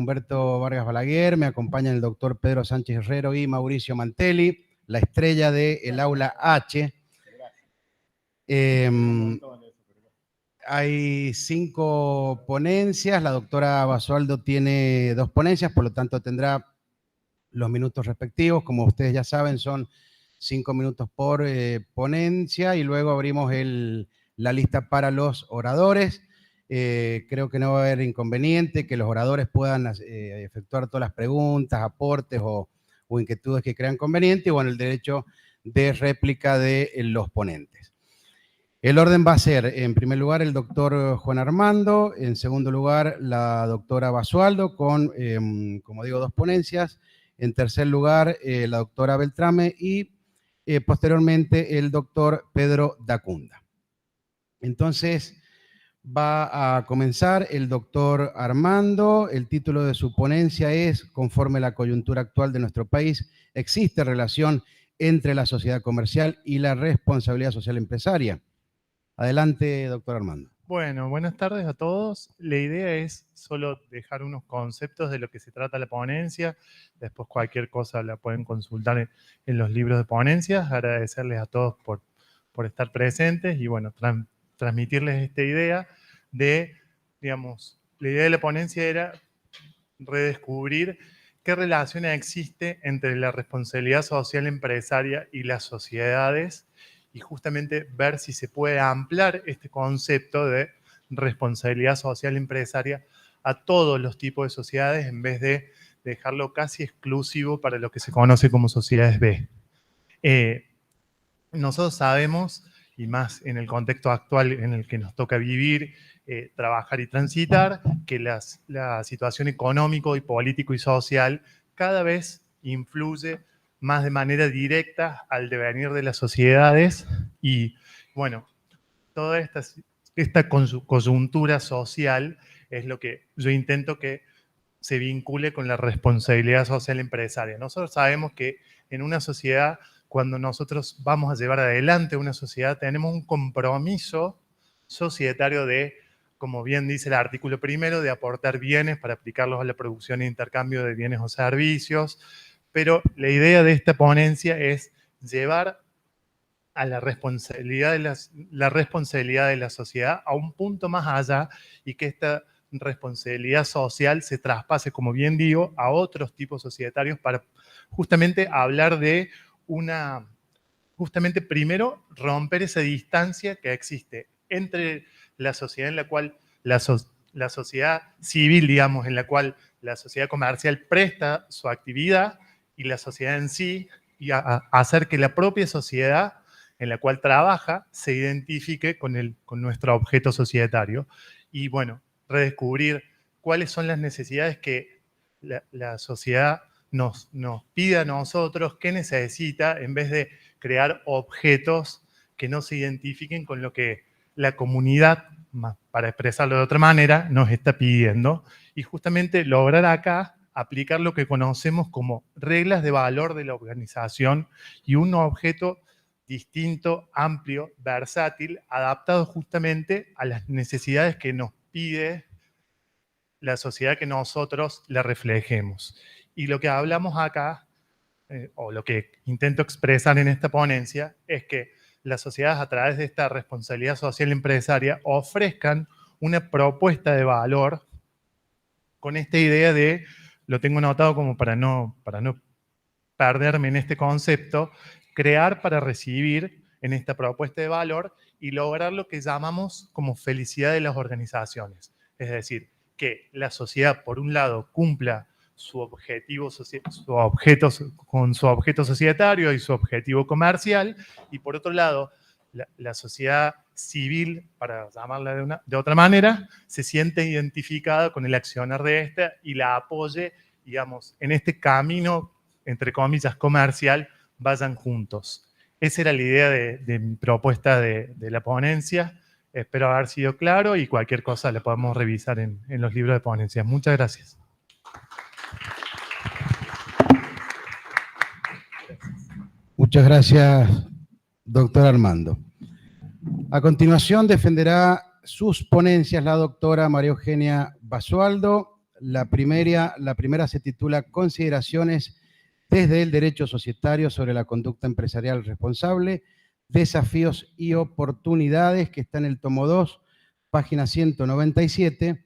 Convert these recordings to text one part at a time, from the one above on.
Humberto Vargas Balaguer, me acompañan el doctor Pedro Sánchez Herrero y Mauricio Mantelli, la estrella del aula H. Hay 5 ponencias, la doctora Basualdo tiene 2 ponencias, por lo tanto tendrá los minutos respectivos. Como ustedes ya saben, son 5 minutos por ponencia y luego abrimos la lista para los oradores. Creo que no va a haber inconveniente que los oradores puedan efectuar todas las preguntas, aportes o inquietudes que crean conveniente, y bueno, el derecho de réplica de los ponentes. El orden va a ser, en primer lugar, el doctor Juan Armando, en segundo lugar, la doctora Basualdo, con, como digo, 2 ponencias, en tercer lugar, la doctora Beltrame y posteriormente el doctor Pedro Dacunda. Entonces, va a comenzar el doctor Armando. El título de su ponencia es: conforme a la coyuntura actual de nuestro país, ¿existe relación entre la sociedad comercial y la responsabilidad social empresaria? Adelante, doctor Armando. Bueno, buenas tardes a todos. La idea es solo dejar unos conceptos de lo que se trata la ponencia. Después cualquier cosa la pueden consultar en los libros de ponencias. Agradecerles a todos por estar presentes y bueno, transmitirles esta idea de, digamos, la idea de la ponencia era redescubrir qué relación existe entre la responsabilidad social empresaria y las sociedades, y justamente ver si se puede ampliar este concepto de responsabilidad social empresaria a todos los tipos de sociedades en vez de dejarlo casi exclusivo para lo que se conoce como sociedades B. Nosotros sabemos, y más en el contexto actual en el que nos toca vivir, trabajar y transitar, que la situación económico y político y social cada vez influye más de manera directa al devenir de las sociedades y, bueno, toda esta coyuntura social es lo que yo intento que se vincule con la responsabilidad social empresaria. Nosotros sabemos que en una sociedad, cuando nosotros vamos a llevar adelante una sociedad, tenemos un compromiso societario de, como bien dice el artículo primero, de aportar bienes para aplicarlos a la producción e intercambio de bienes o servicios. Pero la idea de esta ponencia es llevar a la responsabilidad de la sociedad a un punto más allá y que esta responsabilidad social se traspase, como bien digo, a otros tipos societarios para justamente hablar de justamente primero romper esa distancia que existe entre la sociedad en la cual la sociedad civil, digamos, en la cual la sociedad comercial presta su actividad y la sociedad en sí, y hacer que la propia sociedad en la cual trabaja se identifique con nuestro objeto societario. Y bueno, redescubrir cuáles son las necesidades que la sociedad nos pide a nosotros, qué necesita, en vez de crear objetos que no se identifiquen con lo que la comunidad, para expresarlo de otra manera, nos está pidiendo. Y justamente lograr acá aplicar lo que conocemos como reglas de valor de la organización y un objeto distinto, amplio, versátil, adaptado justamente a las necesidades que nos pide la sociedad que nosotros le reflejemos. Y lo que hablamos acá, o lo que intento expresar en esta ponencia, es que las sociedades a través de esta responsabilidad social empresaria ofrezcan una propuesta de valor con esta idea de, lo tengo anotado como para no perderme en este concepto, crear para recibir en esta propuesta de valor y lograr lo que llamamos como felicidad de las organizaciones. Es decir, que la sociedad, por un lado, cumpla su objeto societario y su objetivo comercial, y por otro lado, la sociedad civil, para llamarla de otra manera, se siente identificada con el accionar de esta y la apoye, digamos, en este camino, entre comillas, comercial, vayan juntos. Esa era la idea de mi propuesta de la ponencia. Espero haber sido claro y cualquier cosa la podemos revisar en los libros de ponencias. Muchas gracias. Muchas gracias, doctor Armando. A continuación defenderá sus ponencias la doctora María Eugenia Basualdo, La primera se titula Consideraciones desde el derecho societario sobre la conducta empresarial responsable, desafíos y oportunidades, que está en el tomo 2, página 197.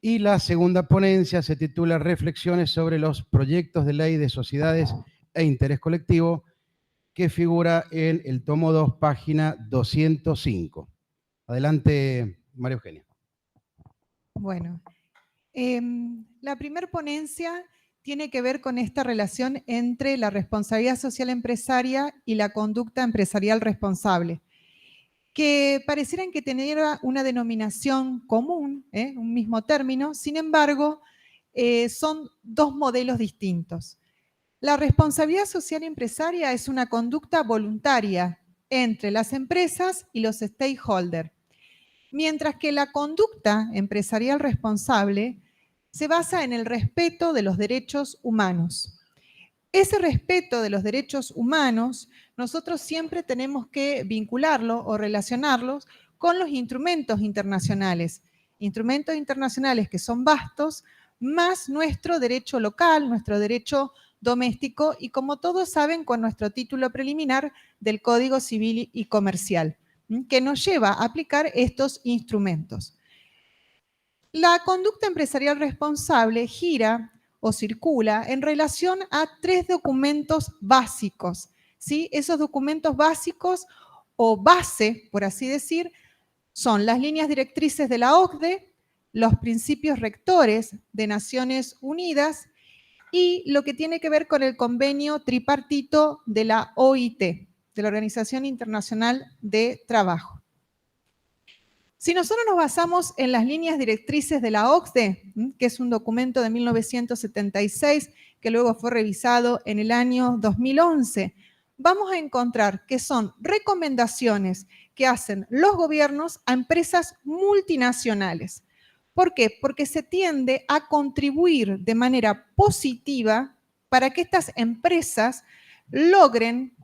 Y la segunda ponencia se titula Reflexiones sobre los proyectos de ley de sociedades e interés colectivo, que figura en el tomo 2, página 205. Adelante, María Eugenia. Bueno, la primera ponencia tiene que ver con esta relación entre la responsabilidad social empresaria y la conducta empresarial responsable, que parecieran que tenía una denominación común, un mismo término. Sin embargo, son dos modelos distintos. La responsabilidad social empresaria es una conducta voluntaria entre las empresas y los stakeholders, mientras que la conducta empresarial responsable se basa en el respeto de los derechos humanos. Ese respeto de los derechos humanos, nosotros siempre tenemos que vincularlo o relacionarlos con los instrumentos internacionales que son vastos, más nuestro derecho local, nuestro derecho doméstico y, como todos saben, con nuestro título preliminar del Código Civil y Comercial, que nos lleva a aplicar estos instrumentos. La conducta empresarial responsable gira o circula en relación a tres documentos básicos, ¿sí? Esos documentos básicos o base, por así decir, son las líneas directrices de la OCDE, los principios rectores de Naciones Unidas y lo que tiene que ver con el convenio tripartito de la OIT, de la Organización Internacional de Trabajo. Si nosotros nos basamos en las líneas directrices de la OCDE, que es un documento de 1976, que luego fue revisado en el año 2011, vamos a encontrar que son recomendaciones que hacen los gobiernos a empresas multinacionales. ¿Por qué? Porque se tiende a contribuir de manera positiva para que estas empresas logren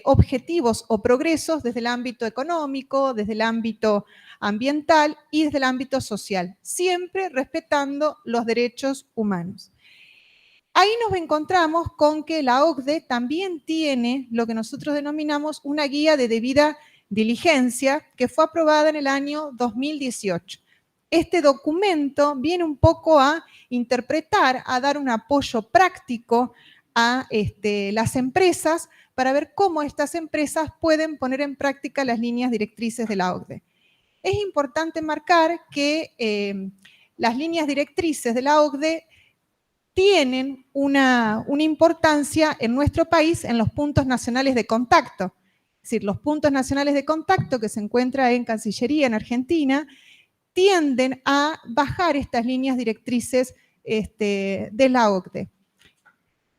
objetivos o progresos desde el ámbito económico, desde el ámbito ambiental y desde el ámbito social, siempre respetando los derechos humanos. Ahí nos encontramos con que la OCDE también tiene lo que nosotros denominamos una guía de debida diligencia, que fue aprobada en el año 2018. Este documento viene un poco a interpretar, a dar un apoyo práctico a las empresas para ver cómo estas empresas pueden poner en práctica las líneas directrices de la OCDE. Es importante marcar que las líneas directrices de la OCDE tienen una importancia en nuestro país en los puntos nacionales de contacto. Es decir, los puntos nacionales de contacto que se encuentran en Cancillería, en Argentina, tienden a bajar estas líneas directrices de la OCDE.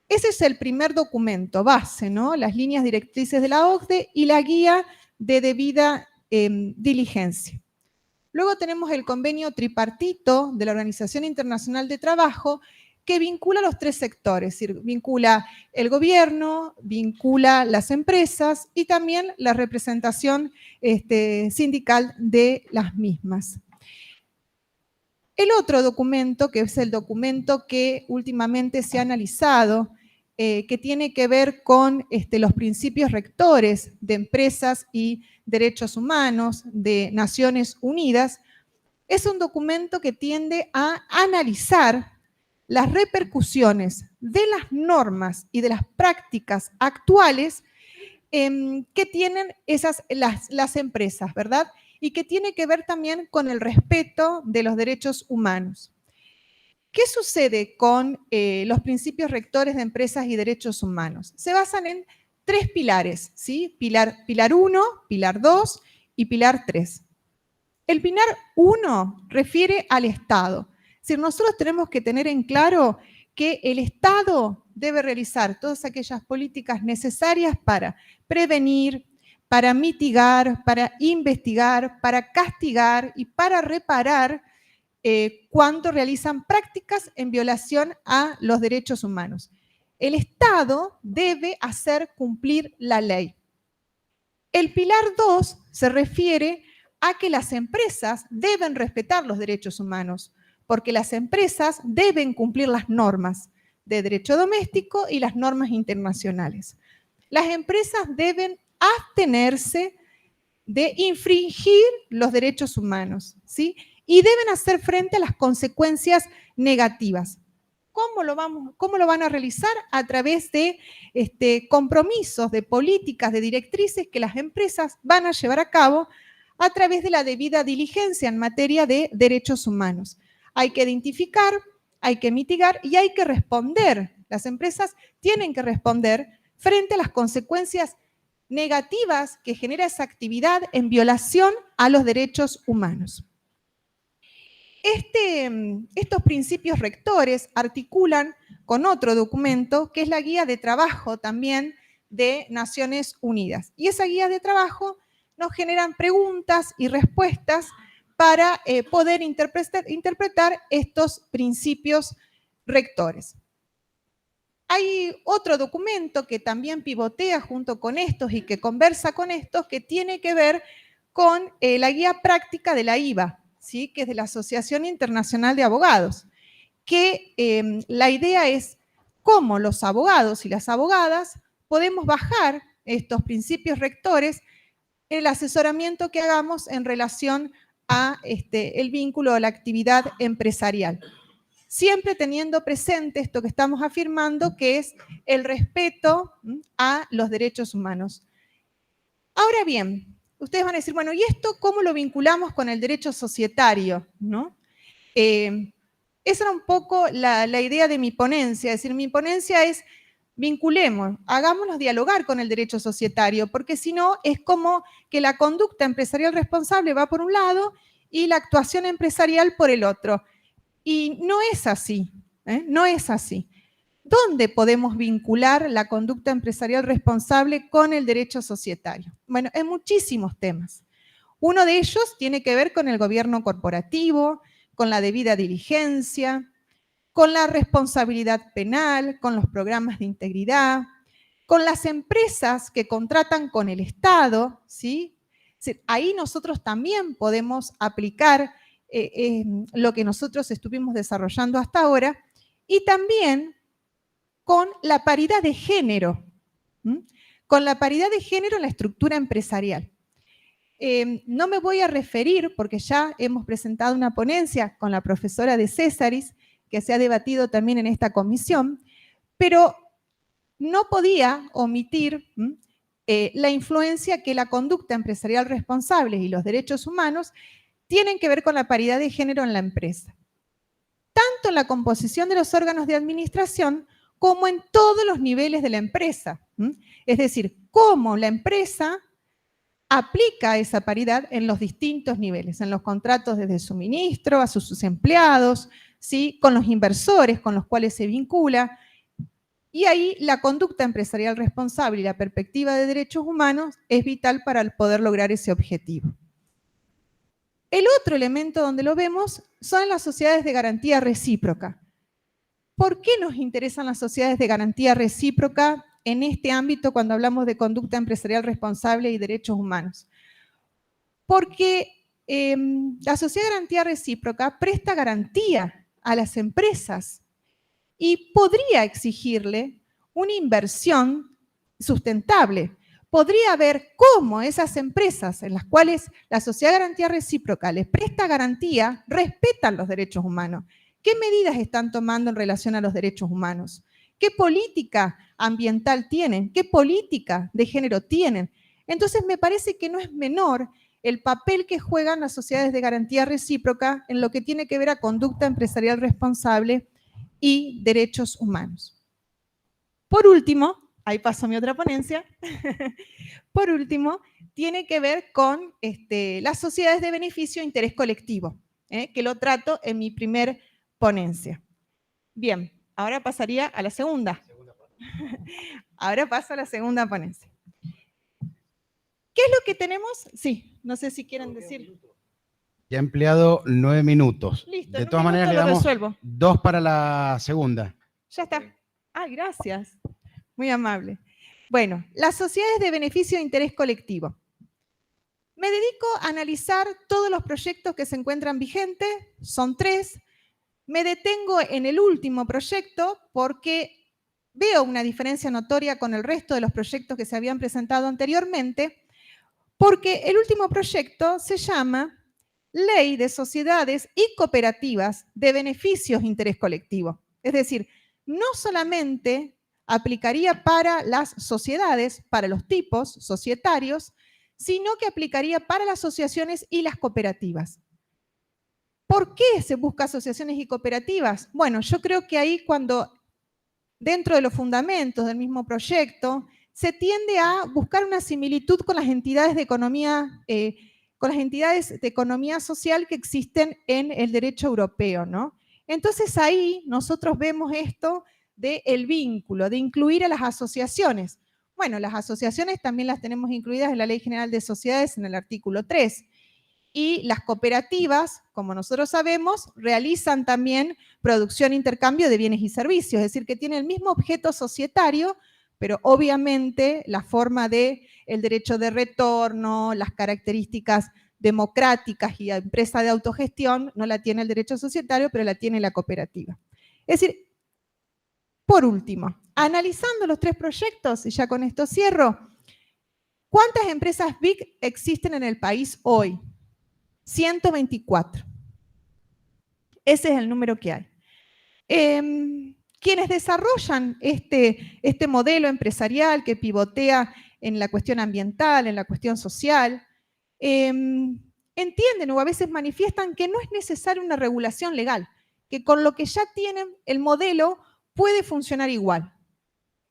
Ese es el primer documento base, ¿no? Las líneas directrices de la OCDE y la guía de debida diligencia. Luego tenemos el convenio tripartito de la Organización Internacional de Trabajo, que vincula los tres sectores, es decir, vincula el gobierno, vincula las empresas y también la representación sindical de las mismas. El otro documento, que es el documento que últimamente se ha analizado, que tiene que ver con los principios rectores de empresas y derechos humanos de Naciones Unidas, es un documento que tiende a analizar las repercusiones de las normas y de las prácticas actuales que tienen las empresas, ¿verdad? Y que tiene que ver también con el respeto de los derechos humanos. ¿Qué sucede con los principios rectores de empresas y derechos humanos? Se basan en tres pilares, ¿sí? Pilar 1, pilar 2 y pilar 3. El pilar 1 refiere al Estado. Es decir, nosotros tenemos que tener en claro que el Estado debe realizar todas aquellas políticas necesarias para prevenir, para mitigar, para investigar, para castigar y para reparar cuando realizan prácticas en violación a los derechos humanos. El Estado debe hacer cumplir la ley. El pilar 2 se refiere a que las empresas deben respetar los derechos humanos. porque las empresas deben cumplir las normas de derecho doméstico y las normas internacionales. Las empresas deben abstenerse de infringir los derechos humanos, ¿sí? Y deben hacer frente a las consecuencias negativas. ¿Cómo lo van a realizar? A través de compromisos, de políticas, de directrices que las empresas van a llevar a cabo a través de la debida diligencia en materia de derechos humanos. Hay que identificar, hay que mitigar y hay que responder. Las empresas tienen que responder frente a las consecuencias negativas que genera esa actividad en violación a los derechos humanos. Estos principios rectores articulan con otro documento que es la guía de trabajo también de Naciones Unidas. Y esa guía de trabajo nos generan preguntas y respuestas para poder interpretar estos principios rectores. Hay otro documento que también pivotea junto con estos y que conversa con estos, que tiene que ver con la guía práctica de la IVA, ¿sí? Que es de la Asociación Internacional de Abogados, que la idea es cómo los abogados y las abogadas podemos bajar estos principios rectores en el asesoramiento que hagamos en relación a el vínculo o la actividad empresarial. Siempre teniendo presente esto que estamos afirmando, que es el respeto a los derechos humanos. Ahora bien, ustedes van a decir, bueno, ¿y esto cómo lo vinculamos con el derecho societario? ¿No? Esa era un poco la idea de mi ponencia, es decir, mi ponencia es vinculemos, hagámonos dialogar con el derecho societario, porque si no es como que la conducta empresarial responsable va por un lado y la actuación empresarial por el otro. Y no es así, no es así. ¿Dónde podemos vincular la conducta empresarial responsable con el derecho societario? Bueno, en muchísimos temas. Uno de ellos tiene que ver con el gobierno corporativo, con la debida diligencia, con la responsabilidad penal, con los programas de integridad, con las empresas que contratan con el Estado, ¿sí? Ahí nosotros también podemos aplicar lo que nosotros estuvimos desarrollando hasta ahora, y también con la paridad de género, con la paridad de género en la estructura empresarial. No me voy a referir, porque ya hemos presentado una ponencia con la profesora de Césaris, que se ha debatido también en esta comisión, pero no podía omitir la influencia que la conducta empresarial responsable y los derechos humanos tienen que ver con la paridad de género en la empresa. Tanto en la composición de los órganos de administración como en todos los niveles de la empresa. Es decir, cómo la empresa aplica esa paridad en los distintos niveles, en los contratos desde suministro a sus empleados, ¿sí? Con los inversores con los cuales se vincula. Y ahí la conducta empresarial responsable y la perspectiva de derechos humanos es vital para poder lograr ese objetivo. El otro elemento donde lo vemos son las sociedades de garantía recíproca. ¿Por qué nos interesan las sociedades de garantía recíproca en este ámbito cuando hablamos de conducta empresarial responsable y derechos humanos? Porque la sociedad de garantía recíproca presta garantía a las empresas y podría exigirle una inversión sustentable. Podría ver cómo esas empresas en las cuales la sociedad de garantía recíproca les presta garantía respetan los derechos humanos. ¿Qué medidas están tomando en relación a los derechos humanos? ¿Qué política ambiental tienen? ¿Qué política de género tienen? Entonces me parece que no es menor el papel que juegan las sociedades de garantía recíproca en lo que tiene que ver a conducta empresarial responsable y derechos humanos. Por último, ahí paso mi otra ponencia, por último, tiene que ver con las sociedades de beneficio e interés colectivo, que lo trato en mi primer ponencia. Bien, ahora pasaría a la segunda. Ahora paso a la segunda ponencia. ¿Qué es lo que tenemos? Sí, no sé si quieren decir. Ya he empleado 9 minutos. Listo, de todas maneras, le damos 2 para la segunda. Ya está. Ay, gracias. Muy amable. Bueno, las sociedades de beneficio e interés colectivo. Me dedico a analizar todos los proyectos que se encuentran vigentes, son 3, Me detengo en el último proyecto porque veo una diferencia notoria con el resto de los proyectos que se habían presentado anteriormente, porque el último proyecto se llama Ley de Sociedades y Cooperativas de Beneficios de Interés Colectivo. Es decir, no solamente aplicaría para las sociedades, para los tipos societarios, sino que aplicaría para las asociaciones y las cooperativas. ¿Por qué se busca asociaciones y cooperativas? Bueno, yo creo que ahí cuando dentro de los fundamentos del mismo proyecto se tiende a buscar una similitud con las entidades de economía, social que existen en el derecho europeo, ¿no? Entonces ahí nosotros vemos esto del vínculo, de incluir a las asociaciones. Bueno, las asociaciones también las tenemos incluidas en la Ley General de Sociedades en el artículo 3. Y las cooperativas, como nosotros sabemos, realizan también producción e intercambio de bienes y servicios, es decir, que tienen el mismo objeto societario, pero obviamente la forma del derecho de retorno, las características democráticas y la empresa de autogestión no la tiene el derecho societario, pero la tiene la cooperativa. Es decir, por último, analizando los 3 proyectos, y ya con esto cierro, ¿cuántas empresas BIC existen en el país hoy? 124. Ese es el número que hay. Quienes desarrollan este modelo empresarial que pivotea en la cuestión ambiental, en la cuestión social, entienden o a veces manifiestan que no es necesaria una regulación legal, que con lo que ya tienen el modelo puede funcionar igual.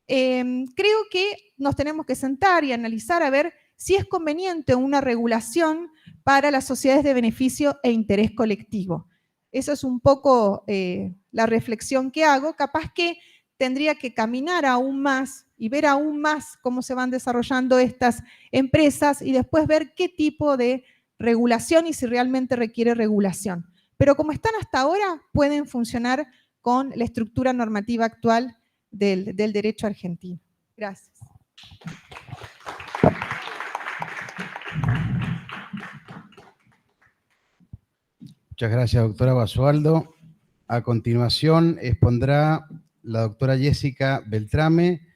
Creo que nos tenemos que sentar y analizar a ver si es conveniente una regulación para las sociedades de beneficio e interés colectivo. Eso es un poco la reflexión que hago. Capaz que tendría que caminar aún más y ver aún más cómo se van desarrollando estas empresas y después ver qué tipo de regulación y si realmente requiere regulación. Pero como están hasta ahora, pueden funcionar con la estructura normativa actual del derecho argentino. Gracias. Muchas gracias, doctora Basualdo. A continuación expondrá la doctora Jessica Beltrame.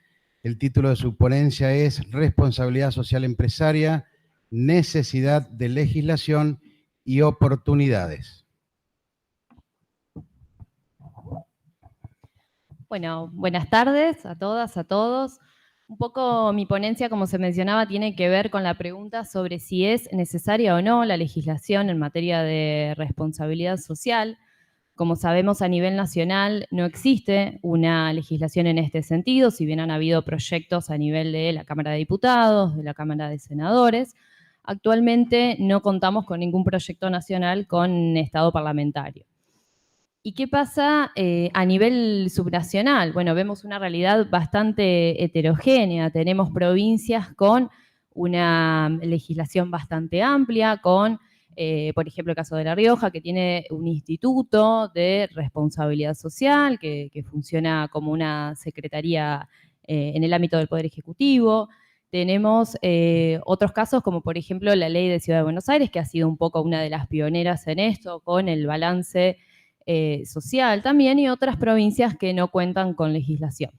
El título de su ponencia es Responsabilidad Social Empresaria, Necesidad de Legislación y Oportunidades. Bueno, buenas tardes a todas, a todos. Un poco mi ponencia, como se mencionaba, tiene que ver con la pregunta sobre si es necesaria o no la legislación en materia de responsabilidad social. Como sabemos, a nivel nacional no existe una legislación en este sentido, si bien han habido proyectos a nivel de la Cámara de Diputados, de la Cámara de Senadores. Actualmente no contamos con ningún proyecto nacional con estado parlamentario. ¿Y qué pasa a nivel subnacional? Bueno, vemos una realidad bastante heterogénea. Tenemos provincias con una legislación bastante amplia, con, por ejemplo, el caso de La Rioja, que tiene un instituto de responsabilidad social que funciona como una secretaría en el ámbito del Poder Ejecutivo. Tenemos otros casos, como por ejemplo la Ley de Ciudad de Buenos Aires, que ha sido un poco una de las pioneras en esto, con el balance social también, y otras provincias que no cuentan con legislación.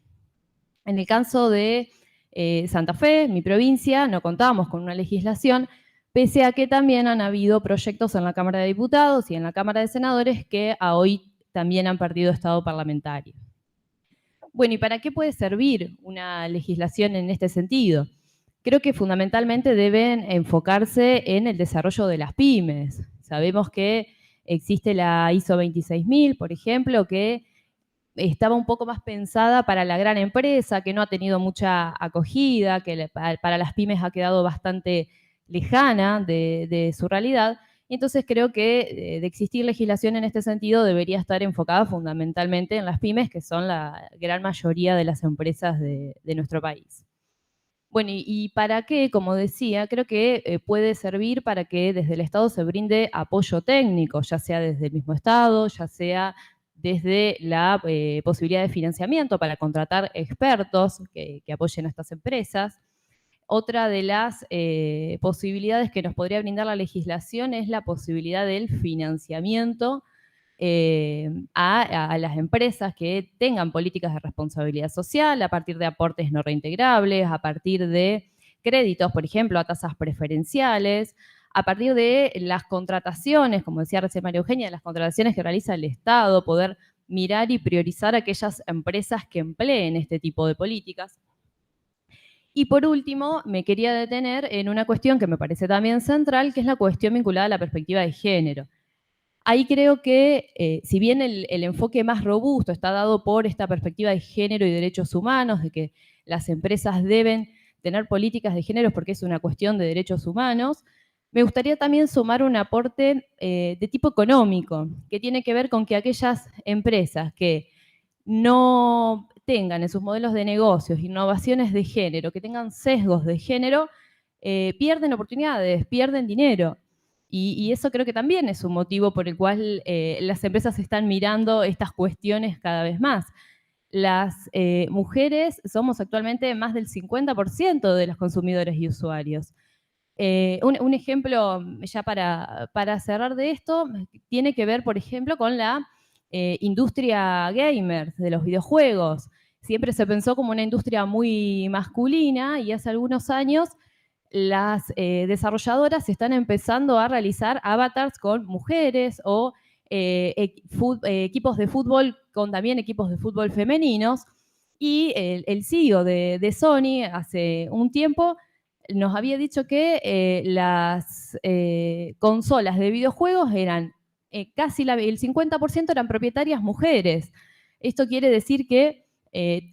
En el caso de Santa Fe, mi provincia, no contábamos con una legislación, pese a que también han habido proyectos en la Cámara de Diputados y en la Cámara de Senadores que a hoy también han perdido estado parlamentario. Bueno, ¿y para qué puede servir una legislación en este sentido? Creo que fundamentalmente deben enfocarse en el desarrollo de las pymes. Sabemos que existe la ISO 26000, por ejemplo, que estaba un poco más pensada para la gran empresa, que no ha tenido mucha acogida, que para las pymes ha quedado bastante lejana de su realidad. Y entonces creo que de existir legislación en este sentido debería estar enfocada fundamentalmente en las pymes, que son la gran mayoría de las empresas de nuestro país. Bueno, ¿y para qué? Como decía, creo que puede servir para que desde el Estado se brinde apoyo técnico, ya sea desde el mismo Estado, ya sea desde la posibilidad de financiamiento para contratar expertos que apoyen a estas empresas. Otra de las posibilidades que nos podría brindar la legislación es la posibilidad del financiamiento a las empresas que tengan políticas de responsabilidad social a partir de aportes no reintegrables, a partir de créditos, por ejemplo, a tasas preferenciales, a partir de las contrataciones, como decía recién María Eugenia, las contrataciones que realiza el Estado, poder mirar y priorizar aquellas empresas que empleen este tipo de políticas. Y por último, me quería detener en una cuestión que me parece también central, que es la cuestión vinculada a la perspectiva de género. Ahí creo que, si bien el enfoque más robusto está dado por esta perspectiva de género y derechos humanos, de que las empresas deben tener políticas de género porque es una cuestión de derechos humanos, me gustaría también sumar un aporte de tipo económico, que tiene que ver con que aquellas empresas que no tengan en sus modelos de negocios innovaciones de género, que tengan sesgos de género, pierden oportunidades, pierden dinero. Y eso creo que también es un motivo por el cual las empresas están mirando estas cuestiones cada vez más. Las mujeres somos actualmente más del 50% de los consumidores y usuarios. Un ejemplo, ya para cerrar de esto, tiene que ver, por ejemplo, con la industria gamer de los videojuegos. Siempre se pensó como una industria muy masculina y hace algunos años las desarrolladoras están empezando a realizar avatars con mujeres o equipos de fútbol con también equipos de fútbol femeninos. Y el CEO de Sony hace un tiempo nos había dicho que las consolas de videojuegos eran casi el 50% eran propietarias mujeres. Esto quiere decir que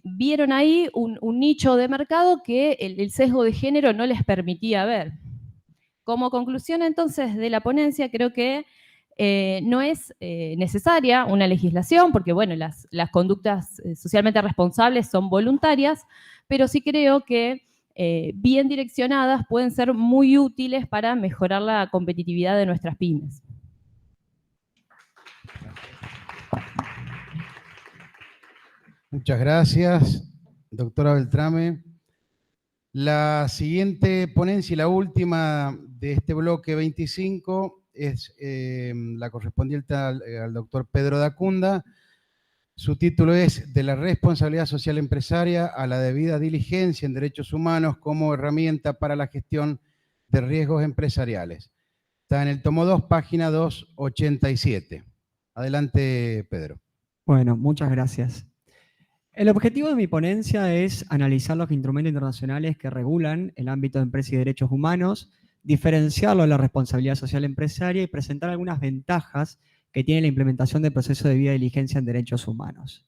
vieron ahí un nicho de mercado que el sesgo de género no les permitía ver. Como conclusión, entonces, de la ponencia, creo que no es necesaria una legislación, porque, bueno, las conductas socialmente responsables son voluntarias, pero sí creo que bien direccionadas pueden ser muy útiles para mejorar la competitividad de nuestras pymes. Muchas gracias, doctora Beltrame. La siguiente ponencia y la última de este bloque 25 es la correspondiente al doctor Pedro Dacunda. Su título es De la responsabilidad social empresaria a la debida diligencia en derechos humanos como herramienta para la gestión de riesgos empresariales. Está en el tomo 2, página 287. Adelante, Pedro. Bueno, muchas gracias. El objetivo de mi ponencia es analizar los instrumentos internacionales que regulan el ámbito de empresa y derechos humanos, diferenciarlo de la responsabilidad social empresaria y presentar algunas ventajas que tiene la implementación del proceso de debida diligencia en derechos humanos.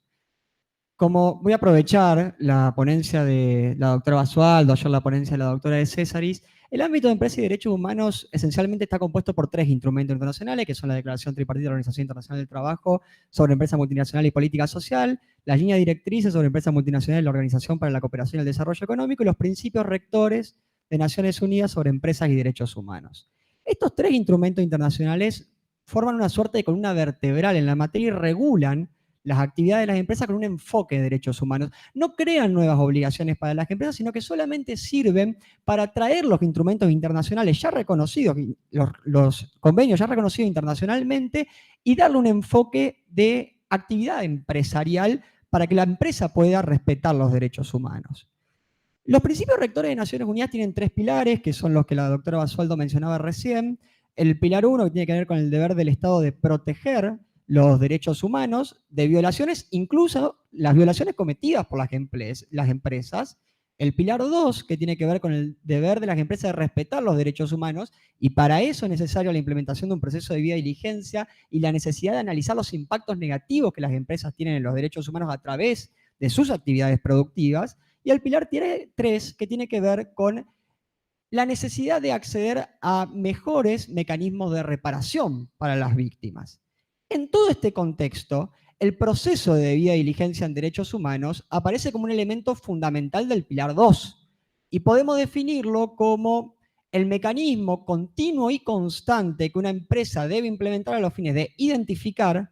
Como voy a aprovechar la ponencia de la doctora Basualdo, ayer la ponencia de la doctora de Césaris, el ámbito de empresa y derechos humanos esencialmente está compuesto por 3 instrumentos internacionales, que son la Declaración Tripartita de la Organización Internacional del Trabajo sobre empresa multinacional y política social, las líneas directrices sobre empresas multinacionales y la Organización para la Cooperación y el Desarrollo Económico y los principios rectores de Naciones Unidas sobre empresas y derechos humanos. Estos 3 instrumentos internacionales forman una suerte de columna vertebral en la materia y regulan las actividades de las empresas con un enfoque de derechos humanos. No crean nuevas obligaciones para las empresas, sino que solamente sirven para traer los instrumentos internacionales ya reconocidos, los convenios ya reconocidos internacionalmente, y darle un enfoque de actividad empresarial para que la empresa pueda respetar los derechos humanos. Los principios rectores de Naciones Unidas tienen 3 pilares, que son los que la doctora Basualdo mencionaba recién. El pilar 1, que tiene que ver con el deber del Estado de proteger los derechos humanos de violaciones, incluso las violaciones cometidas por las empresas. El pilar 2, que tiene que ver con el deber de las empresas de respetar los derechos humanos, y para eso es necesario la implementación de un proceso de debida diligencia y la necesidad de analizar los impactos negativos que las empresas tienen en los derechos humanos a través de sus actividades productivas. Y el pilar 3, que tiene que ver con la necesidad de acceder a mejores mecanismos de reparación para las víctimas. En todo este contexto, el proceso de debida diligencia en derechos humanos aparece como un elemento fundamental del pilar 2 y podemos definirlo como el mecanismo continuo y constante que una empresa debe implementar a los fines de identificar,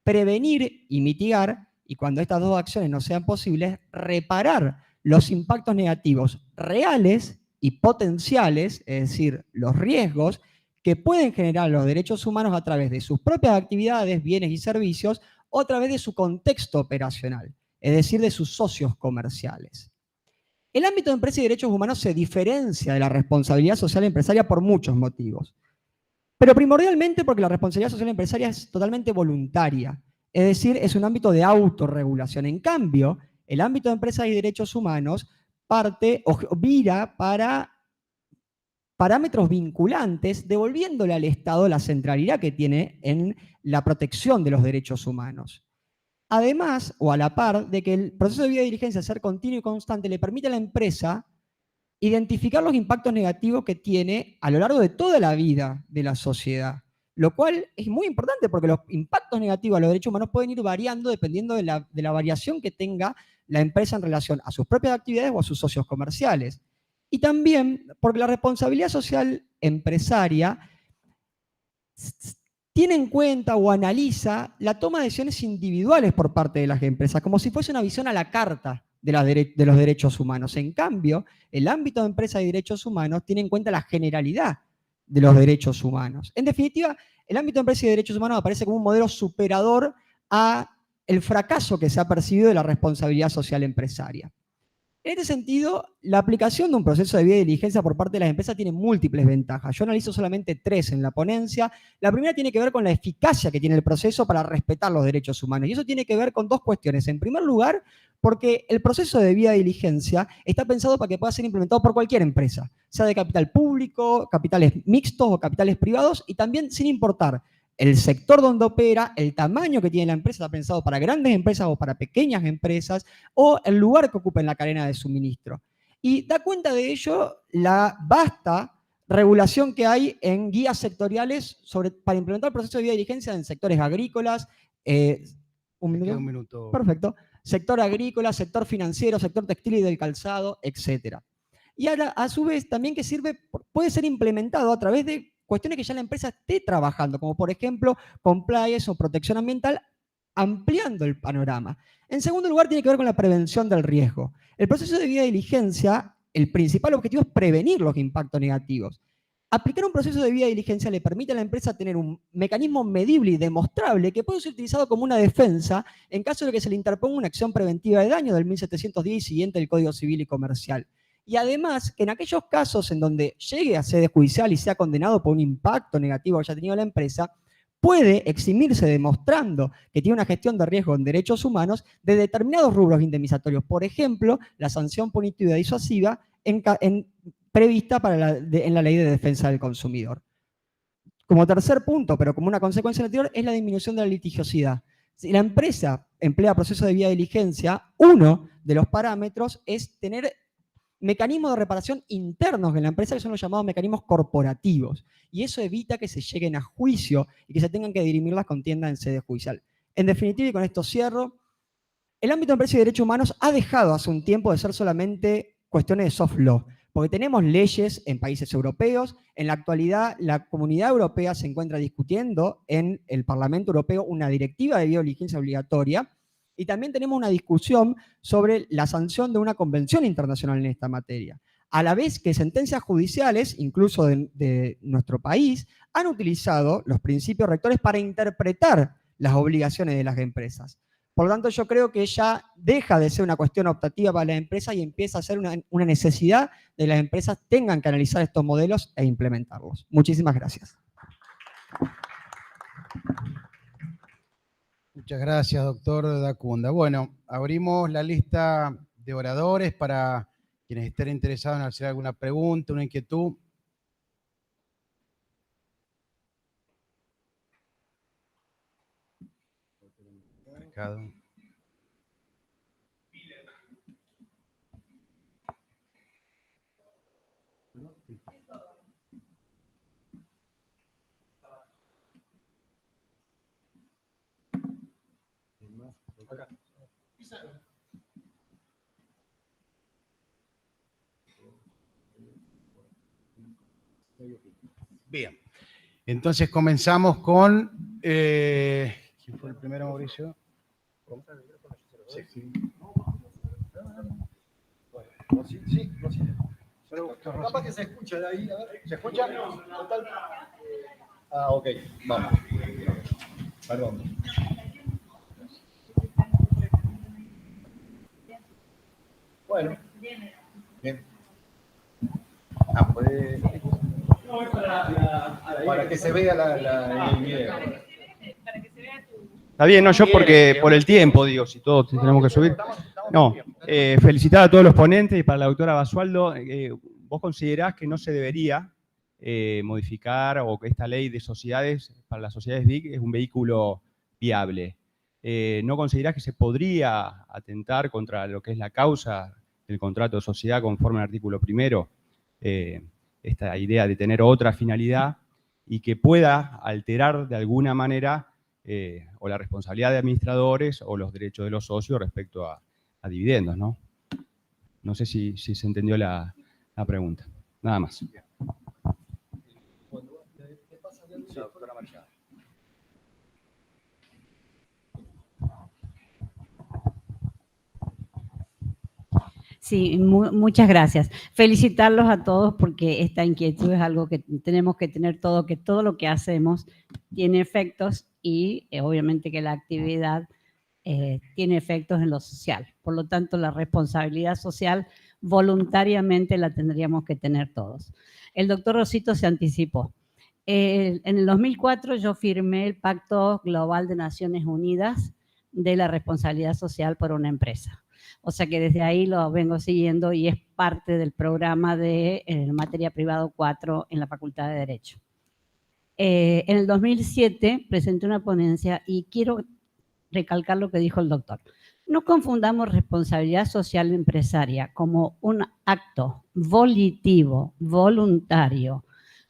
prevenir y mitigar, y cuando estas 2 acciones no sean posibles, reparar los impactos negativos reales y potenciales, es decir, los riesgos que pueden generar los derechos humanos a través de sus propias actividades, bienes y servicios, o a través de su contexto operacional, es decir, de sus socios comerciales. El ámbito de empresa y derechos humanos se diferencia de la responsabilidad social empresaria por muchos motivos, pero primordialmente porque la responsabilidad social empresaria es totalmente voluntaria, es decir, es un ámbito de autorregulación. En cambio, el ámbito de empresa y derechos humanos parte o vira para parámetros vinculantes, devolviéndole al Estado la centralidad que tiene en la protección de los derechos humanos. Además, o a la par, de que el proceso de vida y diligencia, ser continuo y constante, le permite a la empresa identificar los impactos negativos que tiene a lo largo de toda la vida de la sociedad, lo cual es muy importante porque los impactos negativos a los derechos humanos pueden ir variando dependiendo de la variación que tenga la empresa en relación a sus propias actividades o a sus socios comerciales. Y también porque la responsabilidad social empresaria tiene en cuenta o analiza la toma de decisiones individuales por parte de las empresas, como si fuese una visión a la carta de los derechos humanos. En cambio, el ámbito de empresa y derechos humanos tiene en cuenta la generalidad de los derechos humanos. En definitiva, el ámbito de empresa y derechos humanos aparece como un modelo superador a el fracaso que se ha percibido de la responsabilidad social empresaria. En este sentido, la aplicación de un proceso de vida y diligencia por parte de las empresas tiene múltiples ventajas. Yo analizo solamente 3 en la ponencia. La primera tiene que ver con la eficacia que tiene el proceso para respetar los derechos humanos. Y eso tiene que ver con 2 cuestiones. En primer lugar, porque el proceso de vida y diligencia está pensado para que pueda ser implementado por cualquier empresa, sea de capital público, capitales mixtos o capitales privados, y también sin importar el sector donde opera, el tamaño que tiene la empresa, está pensado para grandes empresas o para pequeñas empresas, o el lugar que ocupa en la cadena de suministro. Y da cuenta de ello la vasta regulación que hay en guías sectoriales para implementar el proceso de vida y diligencia en sectores agrícolas. ¿Un minuto? Un minuto. Perfecto. Sector agrícola, sector financiero, sector textil y del calzado, etc. Y a su vez también que puede ser implementado a través de cuestiones que ya la empresa esté trabajando, como por ejemplo compliance o protección ambiental, ampliando el panorama. En segundo lugar, tiene que ver con la prevención del riesgo. El proceso de vida y diligencia, el principal objetivo es prevenir los impactos negativos. Aplicar un proceso de vida y diligencia le permite a la empresa tener un mecanismo medible y demostrable que puede ser utilizado como una defensa en caso de que se le interponga una acción preventiva de daño del 1710 y siguiente del Código Civil y Comercial. Y además, que en aquellos casos en donde llegue a sede judicial y sea condenado por un impacto negativo que haya tenido la empresa, puede eximirse demostrando que tiene una gestión de riesgo en derechos humanos de determinados rubros indemnizatorios. Por ejemplo, la sanción punitiva disuasiva prevista en la Ley de Defensa del Consumidor. Como tercer punto, pero como una consecuencia anterior, es la disminución de la litigiosidad. Si la empresa emplea procesos de vida de diligencia, uno de los parámetros es tener mecanismos de reparación internos en la empresa, que son los llamados mecanismos corporativos. Y eso evita que se lleguen a juicio y que se tengan que dirimir las contiendas en sede judicial. En definitiva, y con esto cierro, el ámbito de empresa y derechos humanos ha dejado hace un tiempo de ser solamente cuestiones de soft law, porque tenemos leyes en países europeos. En la actualidad, la Comunidad Europea se encuentra discutiendo en el Parlamento Europeo una directiva de vida y diligencia obligatoria, y también tenemos una discusión sobre la sanción de una convención internacional en esta materia. A la vez que sentencias judiciales, incluso de nuestro país, han utilizado los principios rectores para interpretar las obligaciones de las empresas. Por lo tanto, yo creo que ya deja de ser una cuestión optativa para las empresas y empieza a ser una necesidad de que las empresas tengan que analizar estos modelos e implementarlos. Muchísimas gracias. Muchas gracias, doctor Dacunda. Bueno, abrimos la lista de oradores para quienes estén interesados en hacer alguna pregunta, una inquietud. Bien, entonces comenzamos con... ¿quién fue el primero, Mauricio? Sí. Sí. Capaz que se escucha de ahí, a ver. ¿Se escucha? Total. Ah, ok, vamos. Perdón. Bueno. Bien. Ah, puede... Para que se vea el video. Está bien, no, yo porque por el tiempo, digo, si todos tenemos que subir. No, felicitar a todos los ponentes y para la doctora Basualdo, ¿vos considerás que no se debería modificar o que esta ley de sociedades, para las sociedades BIC, es un vehículo viable? ¿No considerás que se podría atentar contra lo que es la causa del contrato de sociedad conforme al artículo 1? Esta idea de tener otra finalidad y que pueda alterar de alguna manera o la responsabilidad de administradores o los derechos de los socios respecto a dividendos, ¿no? No sé si se entendió la pregunta. Nada más. Sí, muchas gracias. Felicitarlos a todos porque esta inquietud es algo que tenemos que tener todo, que todo lo que hacemos tiene efectos y obviamente que la actividad tiene efectos en lo social. Por lo tanto, la responsabilidad social voluntariamente la tendríamos que tener todos. El doctor Rosito se anticipó. En el 2004 yo firmé el Pacto Global de Naciones Unidas de la responsabilidad social por una empresa. O sea que desde ahí lo vengo siguiendo y es parte del programa de materia privado 4 en la Facultad de Derecho. En el 2007 presenté una ponencia y quiero recalcar lo que dijo el doctor. No confundamos responsabilidad social empresaria como un acto volitivo, voluntario,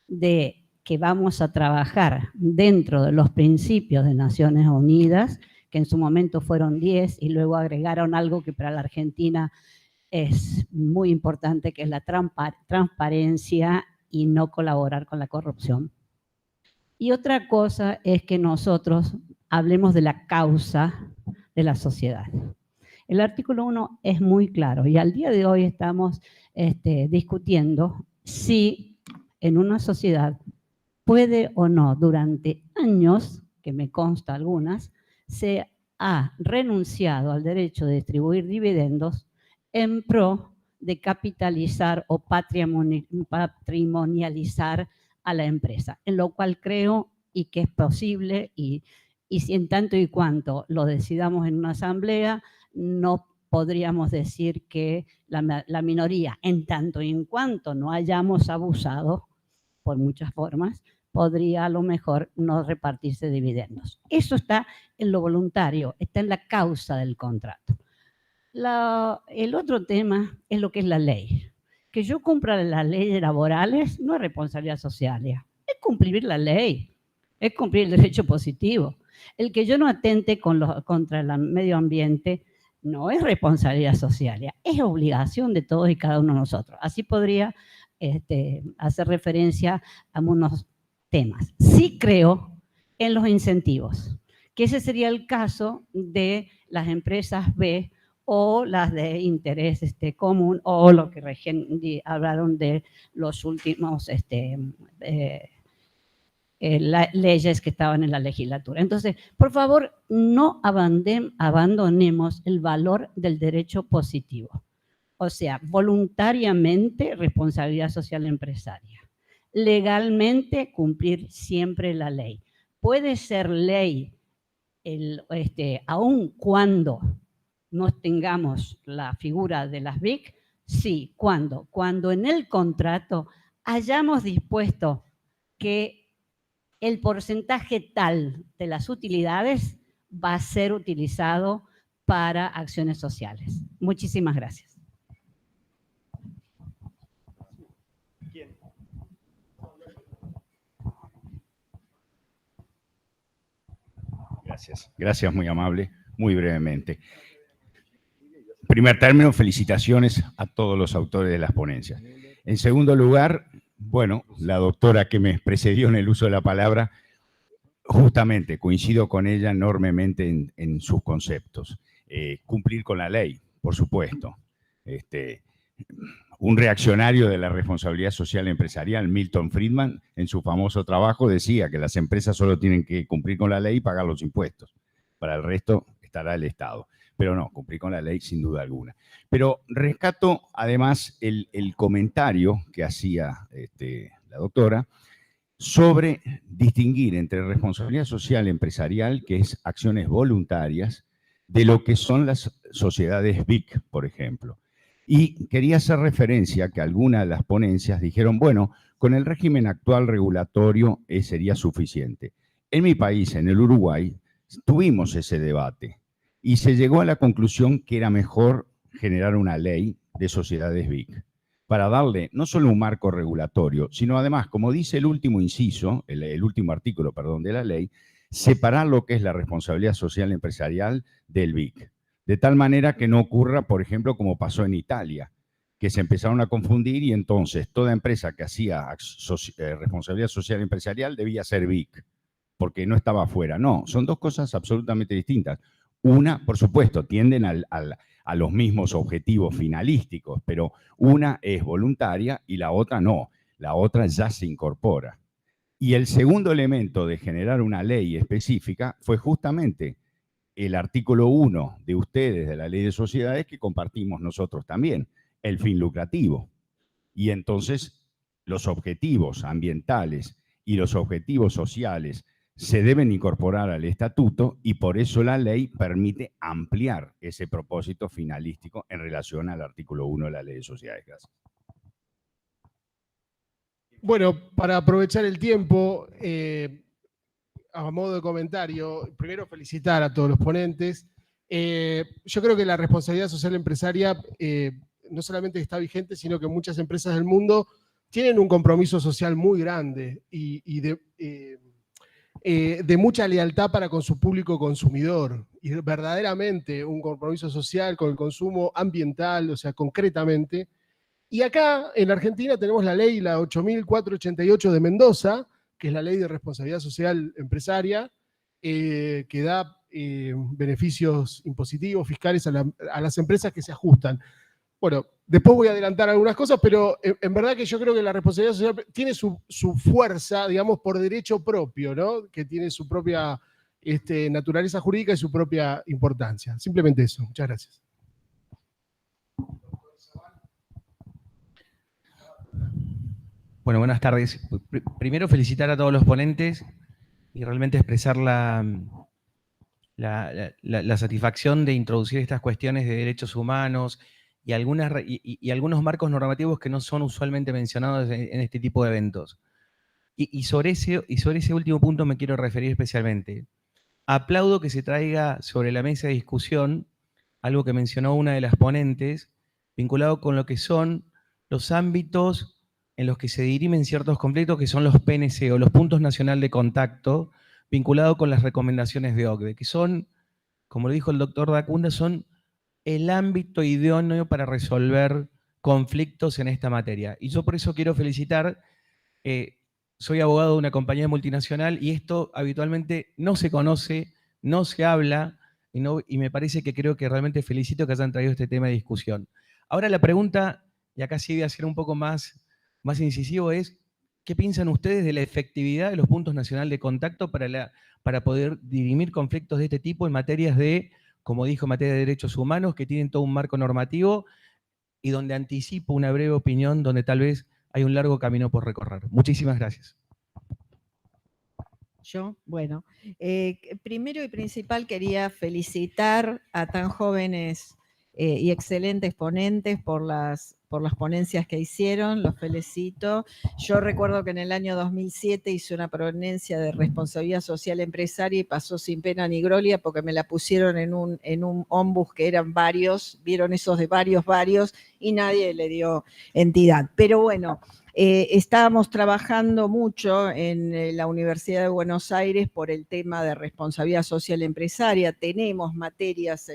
de que vamos a trabajar dentro de los principios de Naciones Unidas, que en su momento fueron 10 y luego agregaron algo que para la Argentina es muy importante, que es la transparencia y no colaborar con la corrupción. Y otra cosa es que nosotros hablemos de la causa de la sociedad. El artículo 1 es muy claro y al día de hoy estamos discutiendo si en una sociedad puede o no durante años, que me consta algunas, se ha renunciado al derecho de distribuir dividendos en pro de capitalizar o patrimonializar a la empresa, en lo cual creo y que es posible y si en tanto y cuanto lo decidamos en una asamblea, no podríamos decir que la minoría, en tanto y en cuanto no hayamos abusado por muchas formas, podría a lo mejor no repartirse dividendos. Eso está en lo voluntario, está en la causa del contrato. El otro tema es lo que es la ley. Que yo cumpla las leyes laborales no es responsabilidad social, es cumplir la ley, es cumplir el derecho positivo. El que yo no atente contra el medio ambiente no es responsabilidad social, es obligación de todos y cada uno de nosotros. Así podría hacer referencia a unos temas. Sí creo en los incentivos, que ese sería el caso de las empresas B o las de interés común o lo que hablaron de los últimos leyes que estaban en la legislatura. Entonces, por favor, no abandonemos el valor del derecho positivo. O sea, voluntariamente responsabilidad social empresaria. Legalmente cumplir siempre la ley. Puede ser ley aun cuando no tengamos la figura de las BIC, sí, ¿cuándo? Cuando en el contrato hayamos dispuesto que el porcentaje tal de las utilidades va a ser utilizado para acciones sociales. Muchísimas gracias. Gracias, muy amable. Muy brevemente. En primer término, felicitaciones a todos los autores de las ponencias. En segundo lugar, bueno, la doctora que me precedió en el uso de la palabra, justamente coincido con ella enormemente en sus conceptos. Cumplir con la ley, por supuesto. un reaccionario de la responsabilidad social empresarial, Milton Friedman, en su famoso trabajo decía que las empresas solo tienen que cumplir con la ley y pagar los impuestos. Para el resto estará el Estado. Pero no, cumplir con la ley sin duda alguna. Pero rescato además el comentario que hacía la doctora sobre distinguir entre responsabilidad social empresarial, que es acciones voluntarias, de lo que son las sociedades BIC, por ejemplo. Y quería hacer referencia que algunas de las ponencias dijeron, bueno, con el régimen actual regulatorio sería suficiente. En mi país, en el Uruguay, tuvimos ese debate y se llegó a la conclusión que era mejor generar una ley de sociedades BIC para darle no solo un marco regulatorio, sino además, como dice el último inciso, el último artículo, perdón, de la ley, separar lo que es la responsabilidad social empresarial del BIC. De tal manera que no ocurra, por ejemplo, como pasó en Italia, que se empezaron a confundir y entonces toda empresa que hacía responsabilidad social empresarial debía ser BIC, porque no estaba afuera. No, son dos cosas absolutamente distintas. Una, por supuesto, tienden a los mismos objetivos finalísticos, pero una es voluntaria y la otra no. La otra ya se incorpora. Y el segundo elemento de generar una ley específica fue justamente el artículo 1 de ustedes, de la Ley de Sociedades, que compartimos nosotros también, el fin lucrativo. Y entonces los objetivos ambientales y los objetivos sociales se deben incorporar al estatuto y por eso la ley permite ampliar ese propósito finalístico en relación al artículo 1 de la Ley de Sociedades. Gracias. Bueno, para aprovechar el tiempo, a modo de comentario, primero felicitar a todos los ponentes. Yo creo que la responsabilidad social empresaria no solamente está vigente, sino que muchas empresas del mundo tienen un compromiso social muy grande y de mucha lealtad para con su público consumidor. Y verdaderamente un compromiso social con el consumo ambiental, o sea, concretamente. Y acá en Argentina tenemos la ley, la 8.488 de Mendoza, que es la ley de responsabilidad social empresaria, que da beneficios impositivos, fiscales a las empresas que se ajustan. Bueno, después voy a adelantar algunas cosas, pero en verdad que yo creo que la responsabilidad social tiene su fuerza, digamos, por derecho propio, ¿no? Que tiene su propia naturaleza jurídica y su propia importancia. Simplemente eso. Muchas gracias. Bueno, buenas tardes. Primero felicitar a todos los ponentes y realmente expresar la satisfacción de introducir estas cuestiones de derechos humanos y algunos marcos normativos que no son usualmente mencionados en este tipo de eventos. Y sobre ese último punto me quiero referir especialmente. Aplaudo que se traiga sobre la mesa de discusión algo que mencionó una de las ponentes, vinculado con lo que son los ámbitos en los que se dirimen ciertos conflictos, que son los PNC o los puntos nacional de contacto, vinculado con las recomendaciones de OCDE, que son, como lo dijo el doctor Dacunda, son el ámbito idóneo para resolver conflictos en esta materia. Y yo por eso quiero felicitar, soy abogado de una compañía multinacional y esto habitualmente no se conoce, no se habla, y me parece que creo que realmente felicito que hayan traído este tema de discusión. Ahora la pregunta, y acá sí voy a ser un poco más incisivo, es ¿qué piensan ustedes de la efectividad de los puntos nacional de contacto para poder dirimir conflictos de este tipo en materias de, como dijo, en materia de derechos humanos, que tienen todo un marco normativo y donde anticipo una breve opinión donde tal vez hay un largo camino por recorrer? Muchísimas gracias. Yo, bueno, primero y principal quería felicitar a tan jóvenes y excelentes ponentes por las ponencias que hicieron, los felicito. Yo recuerdo que en el año 2007 hice una ponencia de responsabilidad social empresaria y pasó sin pena ni gloria porque me la pusieron en un ómnibus que eran varios, vieron esos de varios, y nadie le dio entidad. Pero bueno, estábamos trabajando mucho en la Universidad de Buenos Aires por el tema de responsabilidad social empresaria. Tenemos materias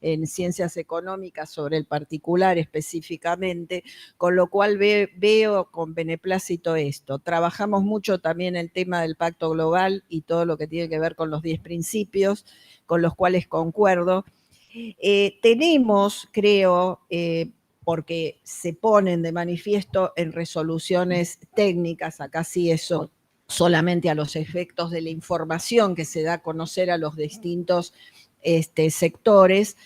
en ciencias económicas sobre el particular específicamente, con lo cual veo con beneplácito esto. Trabajamos mucho también el tema del Pacto Global y todo lo que tiene que ver con los 10 principios, con los cuales concuerdo. Tenemos, creo, porque se ponen de manifiesto en resoluciones técnicas, acá sí eso solamente a los efectos de la información que se da a conocer a los distintos sectores,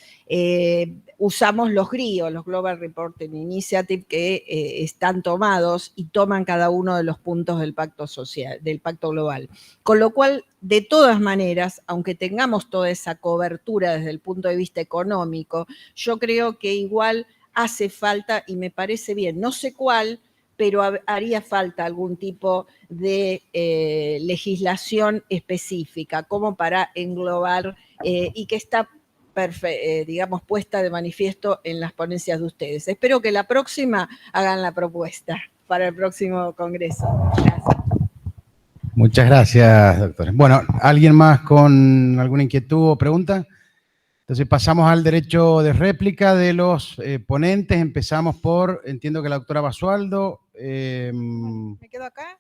usamos los GRIO, los Global Reporting Initiative, que están tomados y toman cada uno de los puntos del pacto social, del pacto global. Con lo cual, de todas maneras, aunque tengamos toda esa cobertura desde el punto de vista económico, yo creo que igual hace falta, y me parece bien, no sé cuál, pero haría falta algún tipo de legislación específica, como para englobar y que está, digamos, puesta de manifiesto en las ponencias de ustedes. Espero que la próxima hagan la propuesta para el próximo congreso. Gracias. Muchas gracias, doctora. Bueno, ¿alguien más con alguna inquietud o pregunta? Entonces pasamos al derecho de réplica de los ponentes. Empezamos por, entiendo que la doctora Basualdo. ¿Me quedo acá?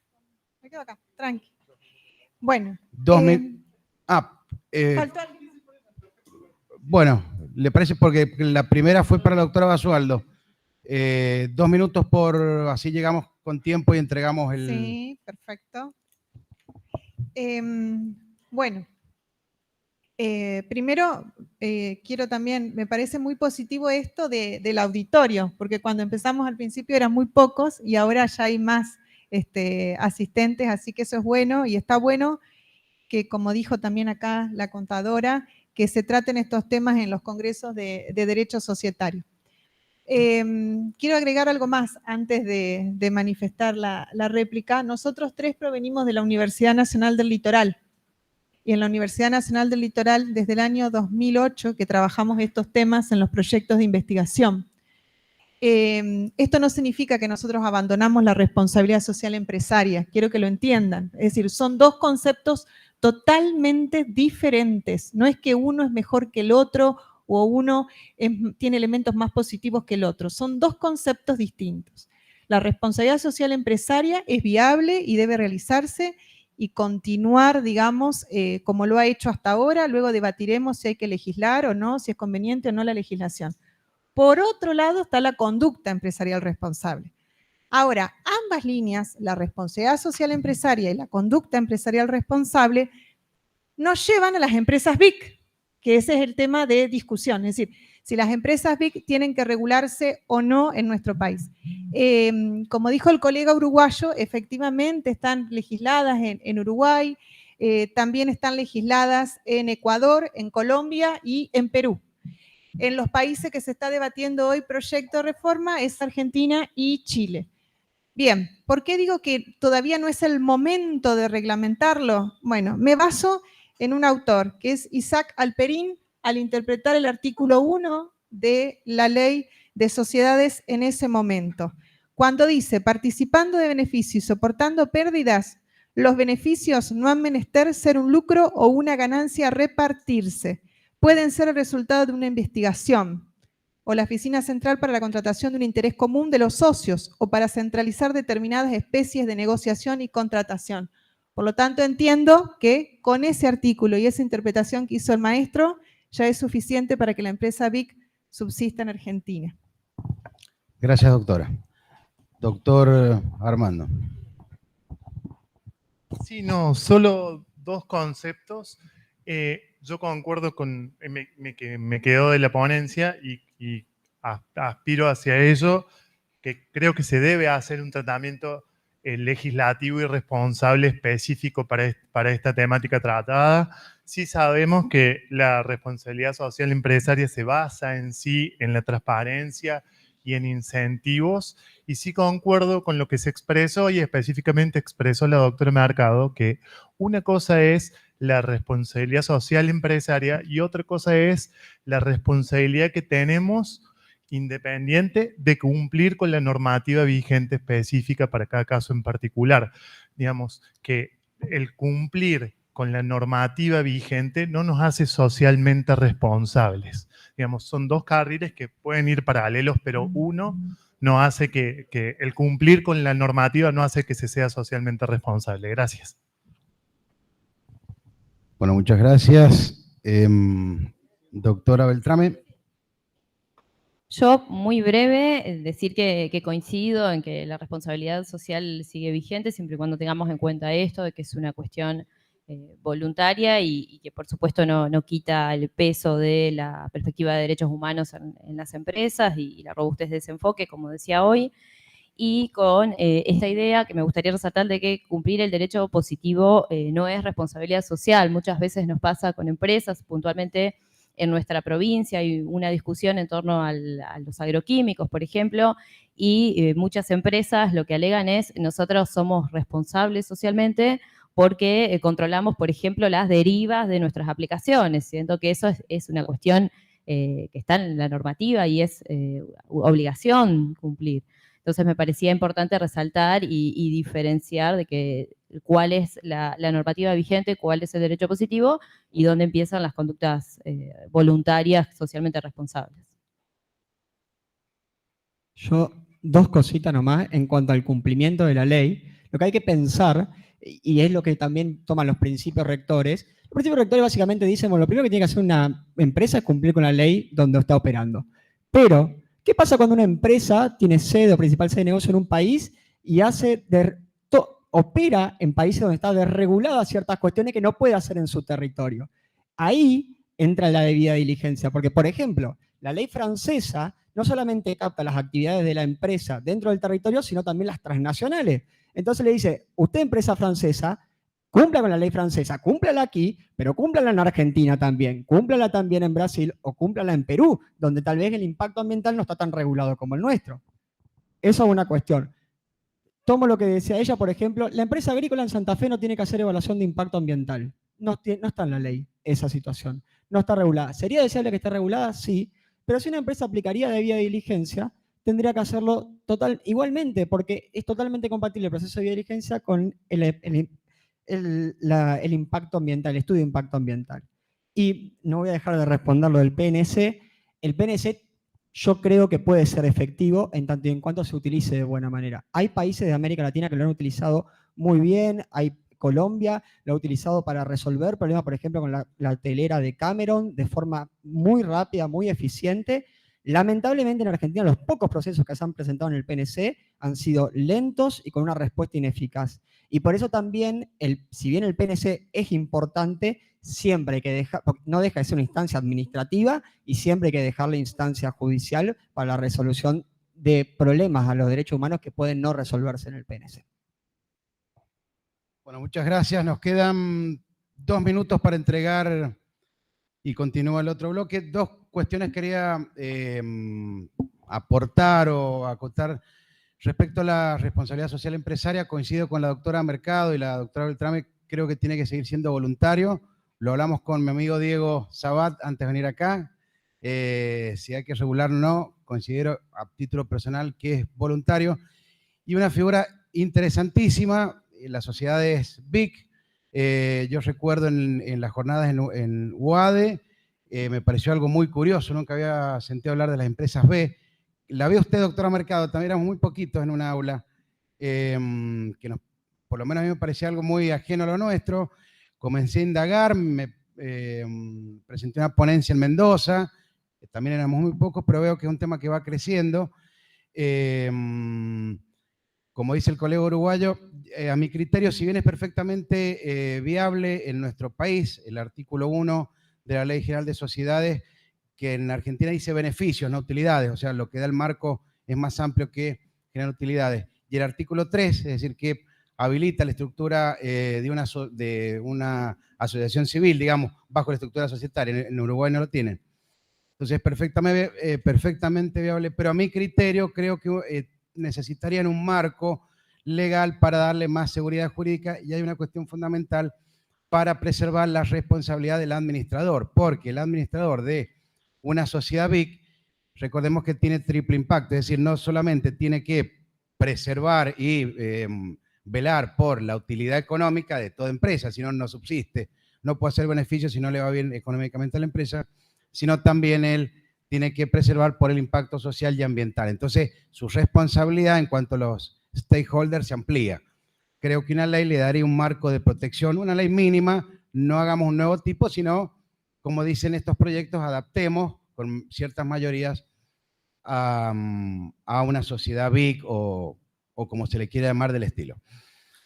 Me quedo acá, tranqui. Bueno. Faltó alguien. Bueno, ¿le parece? Porque la primera fue para la doctora Basualdo. 2 minutos por, así llegamos con tiempo y entregamos el... Sí, perfecto. Bueno. Primero, quiero también, me parece muy positivo esto del auditorio, porque cuando empezamos al principio eran muy pocos y ahora ya hay más asistentes, así que eso es bueno y está bueno que, como dijo también acá la contadora, que se traten estos temas en los congresos de derecho societario. Quiero agregar algo más antes de manifestar la réplica. Nosotros tres provenimos de la Universidad Nacional del Litoral. Y en la Universidad Nacional del Litoral, desde el año 2008, que trabajamos estos temas en los proyectos de investigación. Esto no significa que nosotros abandonamos la responsabilidad social empresaria, quiero que lo entiendan. Es decir, son dos conceptos totalmente diferentes. No es que uno es mejor que el otro o uno tiene elementos más positivos que el otro. Son dos conceptos distintos. La responsabilidad social empresaria es viable y debe realizarse y continuar, digamos, como lo ha hecho hasta ahora. Luego debatiremos si hay que legislar o no, si es conveniente o no la legislación. Por otro lado está la conducta empresarial responsable. Ahora, ambas líneas, la responsabilidad social empresaria y la conducta empresarial responsable, nos llevan a las empresas BIC, que ese es el tema de discusión, es decir, si las empresas BIC tienen que regularse o no en nuestro país. Como dijo el colega uruguayo, efectivamente están legisladas en Uruguay, también están legisladas en Ecuador, en Colombia y en Perú. En los países que se está debatiendo hoy proyecto de reforma es Argentina y Chile. Bien, ¿por qué digo que todavía no es el momento de reglamentarlo? Bueno, me baso en un autor, que es Isaac Alperín, al interpretar el artículo 1 de la ley de sociedades en ese momento. Cuando dice, participando de beneficios y soportando pérdidas, los beneficios no han menester ser un lucro o una ganancia a repartirse. Pueden ser el resultado de una investigación o la Oficina Central para la Contratación de un Interés Común de los socios o para centralizar determinadas especies de negociación y contratación. Por lo tanto, entiendo que con ese artículo y esa interpretación que hizo el maestro ya es suficiente para que la empresa BIC subsista en Argentina. Gracias, doctora. Doctor Armando. Sí, no, solo dos conceptos. Yo concuerdo con, que me quedó de la ponencia y aspiro hacia ello, que creo que se debe hacer un tratamiento legislativo y responsable específico para esta temática tratada. Sí sabemos que la responsabilidad social empresaria se basa en sí en la transparencia y en incentivos, y sí concuerdo con lo que se expresó y específicamente expresó la doctora Mercado, que una cosa es la responsabilidad social empresaria y otra cosa es la responsabilidad que tenemos independiente de cumplir con la normativa vigente específica para cada caso en particular. Digamos que el cumplir con la normativa vigente no nos hace socialmente responsables. Digamos, son dos carriles que pueden ir paralelos, pero uno no hace que el cumplir con la normativa no hace que se sea socialmente responsable. Gracias. Bueno, muchas gracias. Doctora Beltrame. Yo, muy breve, decir que coincido en que la responsabilidad social sigue vigente siempre y cuando tengamos en cuenta esto, de que es una cuestión voluntaria y que por supuesto no quita el peso de la perspectiva de derechos humanos en las empresas y la robustez de ese enfoque, como decía hoy, y con esta idea que me gustaría resaltar de que cumplir el derecho positivo no es responsabilidad social. Muchas veces nos pasa con empresas, puntualmente en nuestra provincia hay una discusión en torno a los agroquímicos, por ejemplo, y muchas empresas lo que alegan es nosotros somos responsables socialmente porque controlamos, por ejemplo, las derivas de nuestras aplicaciones. Siento que eso es una cuestión que está en la normativa y es obligación cumplir. Entonces me parecía importante resaltar y diferenciar de que cuál es la normativa vigente, cuál es el derecho positivo y dónde empiezan las conductas voluntarias socialmente responsables. Yo, dos cositas nomás en cuanto al cumplimiento de la ley. Lo que hay que pensar, y es lo que también toman los principios rectores, los principios rectores básicamente dicen, bueno, lo primero que tiene que hacer una empresa es cumplir con la ley donde está operando. Pero, ¿qué pasa cuando una empresa tiene sede o principal sede de negocio en un país y opera en países donde está desregulada ciertas cuestiones que no puede hacer en su territorio? Ahí entra la debida diligencia, porque, por ejemplo, la ley francesa no solamente capta las actividades de la empresa dentro del territorio, sino también las transnacionales. Entonces le dice, usted, empresa francesa, cumpla con la ley francesa, cúmplala aquí, pero cúmplala en Argentina también, cúmplala también en Brasil o cúmplala en Perú, donde tal vez el impacto ambiental no está tan regulado como el nuestro. Eso es una cuestión. Tomo lo que decía ella, por ejemplo, la empresa agrícola en Santa Fe no tiene que hacer evaluación de impacto ambiental. No está en la ley esa situación. No está regulada. ¿Sería deseable que esté regulada? Sí. Pero si una empresa aplicaría debida diligencia, tendría que hacerlo igualmente, porque es totalmente compatible el proceso de diligencia con el impacto ambiental, el estudio de impacto ambiental. Y no voy a dejar de responder lo del PNC. El PNC yo creo que puede ser efectivo en tanto y en cuanto se utilice de buena manera. Hay países de América Latina que lo han utilizado muy bien, Colombia lo ha utilizado para resolver problemas, por ejemplo, con la hotelera de Cameron, de forma muy rápida, muy eficiente. Lamentablemente en Argentina los pocos procesos que se han presentado en el PNC han sido lentos y con una respuesta ineficaz. Y por eso también, si bien el PNC es importante, siempre hay que dejar, no deja de ser una instancia administrativa y siempre hay que dejar la instancia judicial para la resolución de problemas a los derechos humanos que pueden no resolverse en el PNC. Bueno, muchas gracias. Nos quedan 2 minutos para entregar y continúa el otro bloque. 2 cuestiones quería aportar o acotar respecto a la responsabilidad social empresaria. Coincido con la doctora Mercado y la doctora Beltrame, creo que tiene que seguir siendo voluntario. Lo hablamos con mi amigo Diego Sabat antes de venir acá. Si hay que regular o no, considero a título personal que es voluntario. Y una figura interesantísima, las sociedades BIC. Yo recuerdo en las jornadas en UADE, me pareció algo muy curioso, nunca había sentido hablar de las empresas B. La vio usted, doctora Mercado, también éramos muy poquitos en una aula, por lo menos a mí me parecía algo muy ajeno a lo nuestro. Comencé a indagar, me presenté una ponencia en Mendoza, también éramos muy pocos, pero veo que es un tema que va creciendo. Como dice el colega uruguayo, a mi criterio, si bien es perfectamente viable en nuestro país, el artículo 1 de la Ley General de Sociedades, que en Argentina dice beneficios, no utilidades, o sea, lo que da el marco es más amplio que generar utilidades. Y el artículo 3, es decir, que habilita la estructura de una asociación civil, digamos, bajo la estructura societaria. En Uruguay no lo tienen. Entonces, perfectamente viable, pero a mi criterio creo que necesitarían un marco legal para darle más seguridad jurídica, y hay una cuestión fundamental para preservar la responsabilidad del administrador, porque el administrador de una sociedad BIC, recordemos que tiene triple impacto, es decir, no solamente tiene que preservar y velar por la utilidad económica de toda empresa, si no, no subsiste, no puede hacer beneficios si no le va bien económicamente a la empresa, sino también él tiene que preservar por el impacto social y ambiental. Entonces, su responsabilidad en cuanto a los stakeholders se amplía. Creo que una ley le daría un marco de protección, una ley mínima, no hagamos un nuevo tipo, sino, como dicen estos proyectos, adaptemos con ciertas mayorías a una sociedad BIC o como se le quiera llamar del estilo.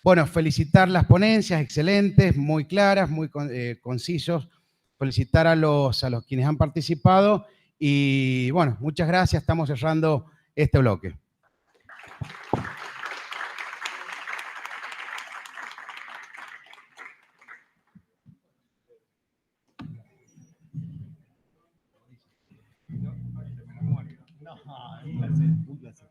Bueno, felicitar las ponencias, excelentes, muy claras, muy concisos. Felicitar a los quienes han participado y bueno, muchas gracias. Estamos cerrando este bloque. Un placer, un placer.